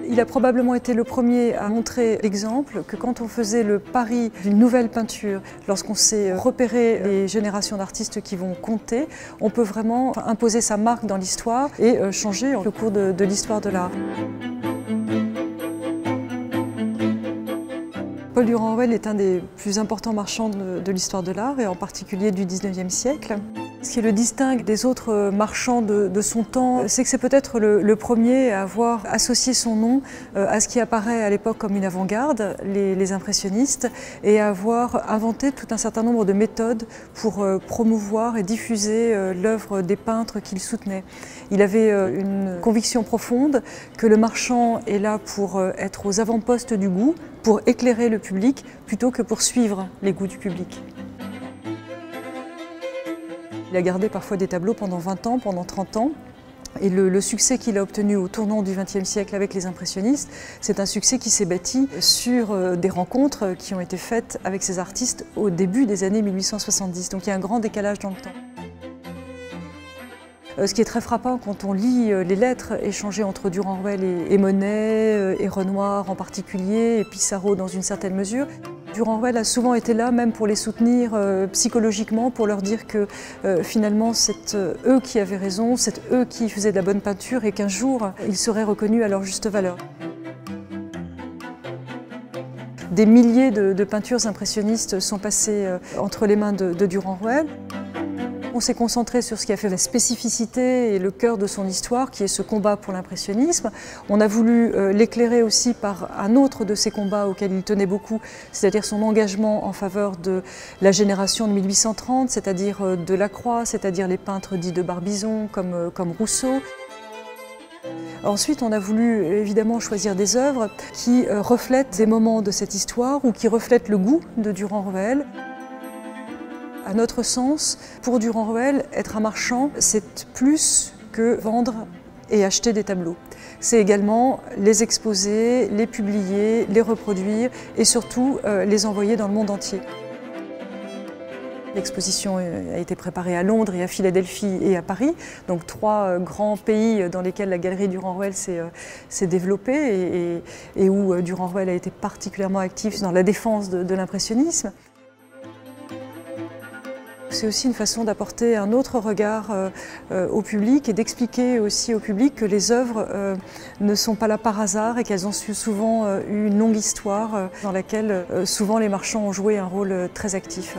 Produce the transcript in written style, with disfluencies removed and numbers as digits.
Il a probablement été le premier à montrer l'exemple que quand on faisait le pari d'une nouvelle peinture, lorsqu'on sait repérer les générations d'artistes qui vont compter, on peut vraiment imposer sa marque dans l'histoire et changer le cours de l'histoire de l'art. Paul Durand-Ruel est un des plus importants marchands de l'histoire de l'art et en particulier du XIXe siècle. Ce qui le distingue des autres marchands de son temps, c'est que c'est peut-être le premier à avoir associé son nom à ce qui apparaît à l'époque comme une avant-garde, les impressionnistes, et à avoir inventé tout un certain nombre de méthodes pour promouvoir et diffuser l'œuvre des peintres qu'il soutenait. Il avait une conviction profonde que le marchand est là pour être aux avant-postes du goût, pour éclairer le public, plutôt que pour suivre les goûts du public. Il a gardé parfois des tableaux pendant 20 ans, pendant 30 ans. Et le succès qu'il a obtenu au tournant du XXe siècle avec les impressionnistes, c'est un succès qui s'est bâti sur des rencontres qui ont été faites avec ces artistes au début des années 1870. Donc il y a un grand décalage dans le temps. Ce qui est très frappant quand on lit les lettres échangées entre Durand-Ruel et Monet, et Renoir en particulier, et Pissarro dans une certaine mesure, Durand-Ruel a souvent été là même pour les soutenir psychologiquement, pour leur dire que finalement c'est eux qui avaient raison, c'est eux qui faisaient de la bonne peinture et qu'un jour ils seraient reconnus à leur juste valeur. Des milliers de peintures impressionnistes sont passées entre les mains de Durand-Ruel. On s'est concentré sur ce qui a fait la spécificité et le cœur de son histoire, qui est ce combat pour l'impressionnisme. On a voulu l'éclairer aussi par un autre de ses combats auxquels il tenait beaucoup, c'est-à-dire son engagement en faveur de la génération de 1830, c'est-à-dire Delacroix, c'est-à-dire les peintres dits de Barbizon comme Rousseau. Ensuite, on a voulu évidemment choisir des œuvres qui reflètent des moments de cette histoire ou qui reflètent le goût de Durand-Ruel. À notre sens, pour Durand-Ruel, être un marchand, c'est plus que vendre et acheter des tableaux. C'est également les exposer, les publier, les reproduire et surtout les envoyer dans le monde entier. L'exposition a été préparée à Londres et à Philadelphie et à Paris, donc 3 grands pays dans lesquels la galerie Durand-Ruel s'est développée et où Durand-Ruel a été particulièrement actif dans la défense de l'impressionnisme. C'est aussi une façon d'apporter un autre regard au public et d'expliquer aussi au public que les œuvres ne sont pas là par hasard et qu'elles ont souvent eu une longue histoire dans laquelle souvent les marchands ont joué un rôle très actif.